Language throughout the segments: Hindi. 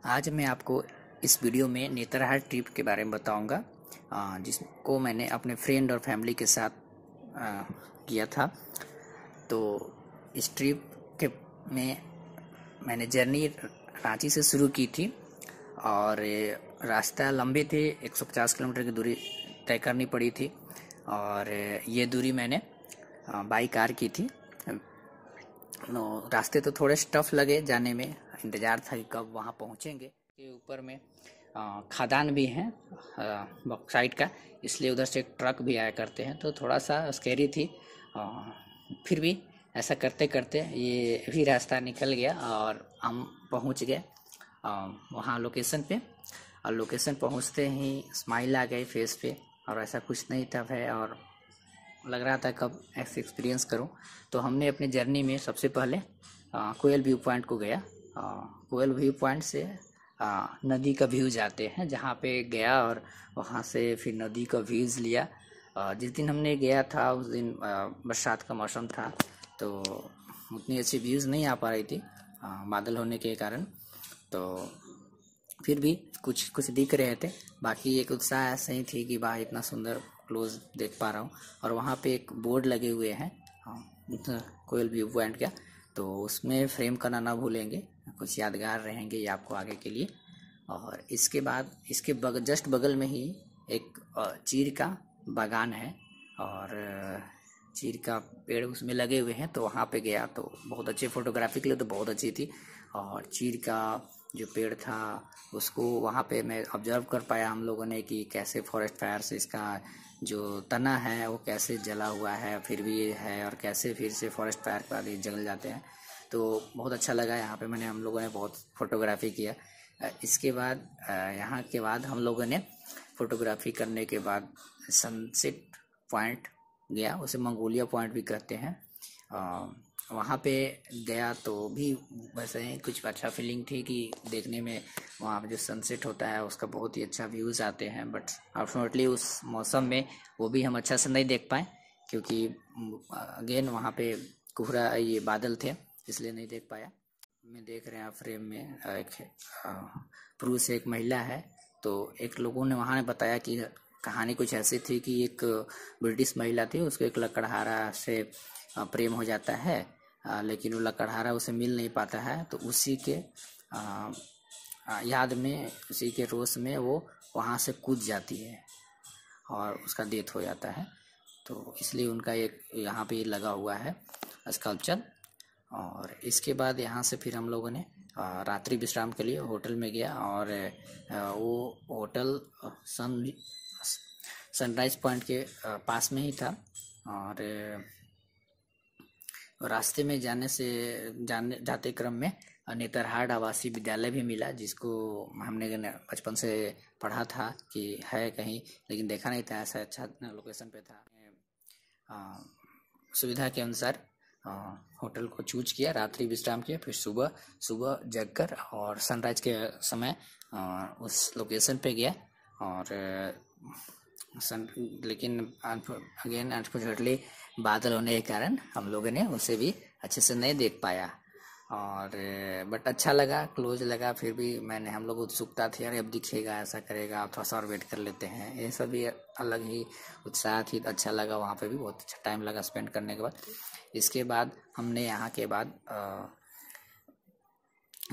आज मैं आपको इस वीडियो में नेतरहाट ट्रिप के बारे में बताऊंगा, जिसको मैंने अपने फ्रेंड और फैमिली के साथ किया था। तो इस ट्रिप के में मैंने जर्नी रांची से शुरू की थी और रास्ता लंबे थे, 150 किलोमीटर की दूरी तय करनी पड़ी थी और ये दूरी मैंने बाई कार की थी। रास्ते तो थोड़े टफ लगे जाने में, इंतज़ार था कि कब वहाँ पहुँचेंगे। के ऊपर में खदान भी है बॉक्साइट का, इसलिए उधर से एक ट्रक भी आया करते हैं, तो थोड़ा सा स्कैरी थी। फिर भी ऐसा करते करते ये भी रास्ता निकल गया और हम पहुँच गए वहाँ लोकेशन पे। और लोकेशन पहुँचते ही स्माइल आ गई फेस पे, और ऐसा कुछ नहीं था भाई, और लग रहा था कब ऐसे एक्सपीरियंस करूं। तो हमने अपनी जर्नी में सबसे पहले कोयल व्यू पॉइंट को गया। कोयल व्यू पॉइंट से नदी का व्यू जाते हैं जहां पे गया, और वहां से फिर नदी का व्यूज़ लिया। जिस दिन हमने गया था उस दिन बरसात का मौसम था, तो उतनी अच्छी व्यूज़ नहीं आ पा रही थी बादल होने के कारण। तो फिर भी कुछ कुछ दिख रहे थे, बाकी एक उत्साह ऐसे ही थी कि वाह इतना सुंदर क्लोज देख पा रहा हूँ। और वहाँ पे एक बोर्ड लगे हुए हैं कोयल व्यू पॉइंट का, तो उसमें फ्रेम करना ना भूलेंगे, कुछ यादगार रहेंगे ये आपको आगे के लिए। और इसके बाद इसके जस्ट बगल में ही एक चीड़ का बागान है, और चीड़ का पेड़ उसमें लगे हुए हैं। तो वहाँ पे गया तो बहुत अच्छे फोटोग्राफी के लिए तो बहुत अच्छी थी। और चीड़ का जो पेड़ था उसको वहाँ पे मैं ऑब्जर्व कर पाया हम लोगों ने कि कैसे फॉरेस्ट फायर से इसका जो तना है वो कैसे जला हुआ है, फिर भी ये है, और कैसे फिर से फॉरेस्ट फायर के बाद ये जल जाते हैं। तो बहुत अच्छा लगा यहाँ पे, मैंने हम लोगों ने बहुत फोटोग्राफी किया। इसके बाद यहाँ के बाद हम लोगों ने फोटोग्राफी करने के बाद सनसेट पॉइंट गया, उसे मंगोलिया पॉइंट भी कहते हैं। वहाँ पे गया तो भी वैसे ही कुछ अच्छा फीलिंग थी कि देखने में वहाँ पे जो सनसेट होता है उसका बहुत ही अच्छा व्यूज़ आते हैं। बट अनफॉर्चुनेटली उस मौसम में वो भी हम अच्छा से नहीं देख पाए, क्योंकि अगेन वहाँ पे कोहरा ये बादल थे, इसलिए नहीं देख पाया। मैं देख रहे हैं फ्रेम में एक पुरुष एक महिला है। तो एक लोगों ने वहाँ ने बताया कि कहानी कुछ ऐसी थी कि एक ब्रिटिश महिला थी, उसको एक लकड़हारा से प्रेम हो जाता है, लेकिन वो लकड़हारा उसे मिल नहीं पाता है। तो उसी के याद में, उसी के रोष में वो वहाँ से कूद जाती है और उसका डेथ हो जाता है। तो इसलिए उनका एक यहाँ पे लगा हुआ है स्कल्पचर। और इसके बाद यहाँ से फिर हम लोगों ने रात्रि विश्राम के लिए होटल में गया, और वो होटल सनराइज पॉइंट के पास में ही था। और रास्ते में जाते क्रम में नेतरहाट आवासीय विद्यालय भी मिला, जिसको हमने बचपन से पढ़ा था कि है कहीं, लेकिन देखा नहीं था, ऐसा अच्छा लोकेशन पे था। सुविधा के अनुसार होटल को चूज किया, रात्रि विश्राम किया, फिर सुबह जगकर और सनराइज के समय उस लोकेशन पे गया। और लेकिन अगेन अनफॉर्चुनेटली बादल होने के कारण हम लोगों ने उसे भी अच्छे से नहीं देख पाया। और बट अच्छा लगा, क्लोज लगा। फिर भी हम लोग उत्सुकता थी, अरे अब दिखेगा, ऐसा करेगा, थोड़ा सा और वेट कर लेते हैं, ये सब भी अलग ही उत्साह थी। अच्छा लगा, वहाँ पे भी बहुत अच्छा टाइम लगा स्पेंड करने के बाद। इसके बाद हमने यहाँ के बाद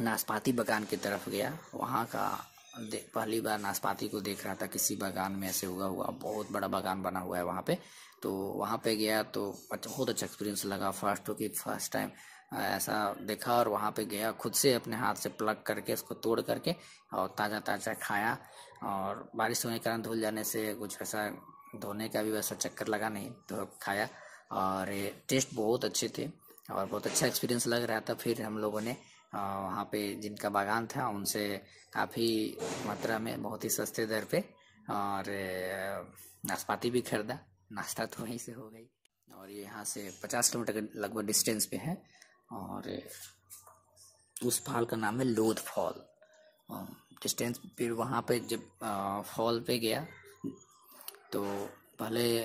नाशपाती बागान की तरफ गया। वहाँ का पहली बार नाशपाती को देख रहा था किसी बागान में, ऐसे हुआ बहुत बड़ा बागान बना हुआ है वहाँ पे। तो वहाँ पे गया तो बहुत अच्छा एक्सपीरियंस लगा, फर्स्ट टाइम ऐसा देखा। और वहाँ पे गया, खुद से अपने हाथ से प्लग करके उसको तोड़ करके और ताज़ा खाया। और बारिश होने के कारण धुल जाने से कुछ ऐसा धोने का भी वैसा चक्कर लगा नहीं, तो खाया। और टेस्ट बहुत अच्छे थे और बहुत अच्छा एक्सपीरियंस लग रहा था। फिर हम लोगों ने वहाँ पे जिनका बागान था उनसे काफ़ी मात्रा में बहुत ही सस्ते दर पे और नाशपाती भी खरीदा। नाश्ता तो वहीं से हो गई। और ये यहाँ से 50 किलोमीटर के लगभग डिस्टेंस पे है। और उस फॉल का नाम है लोध फॉल। डिस्टेंस फिर वहाँ पे जब फॉल पे गया तो पहले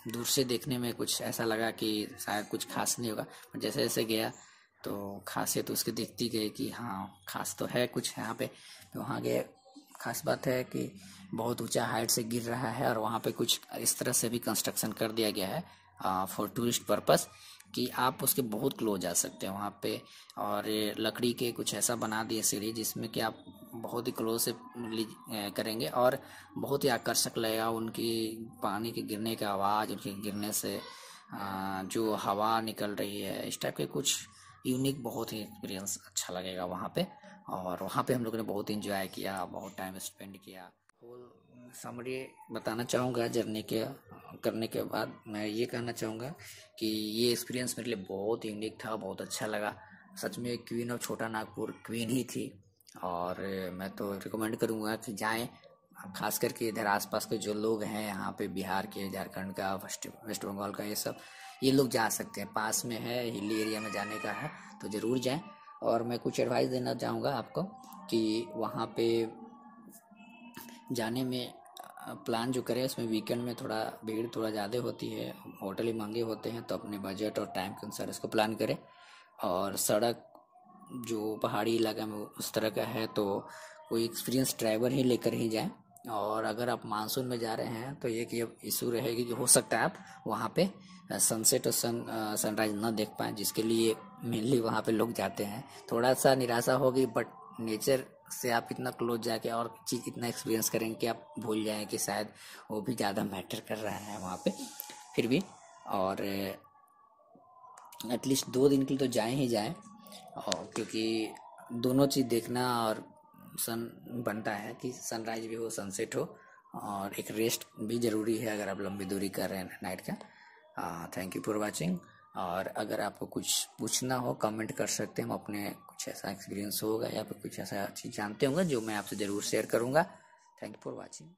दूर से देखने में कुछ ऐसा लगा कि शायद कुछ खास नहीं होगा, पर जैसे जैसे गया तो खासियत उसकी दिखती गई कि हाँ खास तो है कुछ यहाँ पे। वहाँ गए, खास बात है कि बहुत ऊंचा हाइट से गिर रहा है और वहाँ पे कुछ इस तरह से भी कंस्ट्रक्शन कर दिया गया है फॉर टूरिस्ट पर्पस कि आप उसके बहुत क्लोज जा सकते हैं वहाँ पे। और ये लकड़ी के कुछ ऐसा बना दिए सीढ़ी जिसमें कि आप बहुत ही क्लोज से करेंगे और बहुत ही आकर्षक लगेगा। उनकी पानी के गिरने का आवाज़, उनके गिरने से जो हवा निकल रही है, इस टाइप के कुछ यूनिक बहुत ही एक्सपीरियंस अच्छा लगेगा वहाँ पे। और वहाँ पे हम लोगों ने बहुत इंजॉय किया, बहुत टाइम स्पेंड किया। होल समरी बताना चाहूँगा जर्नी के करने के बाद मैं ये कहना चाहूँगा कि ये एक्सपीरियंस मेरे लिए बहुत यूनिक था, बहुत अच्छा लगा। सच में क्वीन ऑफ छोटा नागपुर क्वीन ही थी। और मैं तो रिकमेंड करूँगा कि जाएं, खास करके इधर आसपास के जो लोग हैं यहाँ पे, बिहार के, झारखंड का, वेस्ट बंगाल का, ये लोग जा सकते हैं। पास में है, हिली एरिया में जाने का है तो ज़रूर जाएं। और मैं कुछ एडवाइस देना चाहूँगा आपको कि वहाँ पे जाने में प्लान जो करें उसमें वीकेंड में थोड़ा भीड़ थोड़ा ज़्यादा होती है, होटल ही महंगे होते हैं, तो अपने बजट और टाइम के अनुसार इसको प्लान करें। और सड़क जो पहाड़ी इलाका में उस तरह का है तो कोई एक्सपीरियंस ड्राइवर ही लेकर ही जाएं। और अगर आप मानसून में जा रहे हैं तो एक ये इशू रहेगी कि हो सकता है आप वहाँ पे सनसेट और सनराइज ना देख पाएँ, जिसके लिए मेनली वहाँ पे लोग जाते हैं। थोड़ा सा निराशा होगी, बट नेचर से आप इतना क्लोज जाके और चीज़ इतना एक्सपीरियंस करेंगे कि आप भूल जाएं कि शायद वो भी ज़्यादा मैटर कर रहा है वहाँ पे फिर भी। और एटलीस्ट 2 दिन के लिए तो जाएं ही जाएं, और क्योंकि दोनों चीज़ देखना और सन बनता है कि सनराइज भी हो, सनसेट हो, और एक रेस्ट भी ज़रूरी है अगर आप लंबी दूरी कर रहे हैं नाइट का। Thank you for watching. और अगर आपको कुछ पूछना हो कमेंट कर सकते हैं, हम अपने कुछ ऐसा एक्सपीरियंस होगा या फिर कुछ ऐसा चीज़ जानते होंगे जो मैं आपसे ज़रूर शेयर करूँगा। Thank you for watching.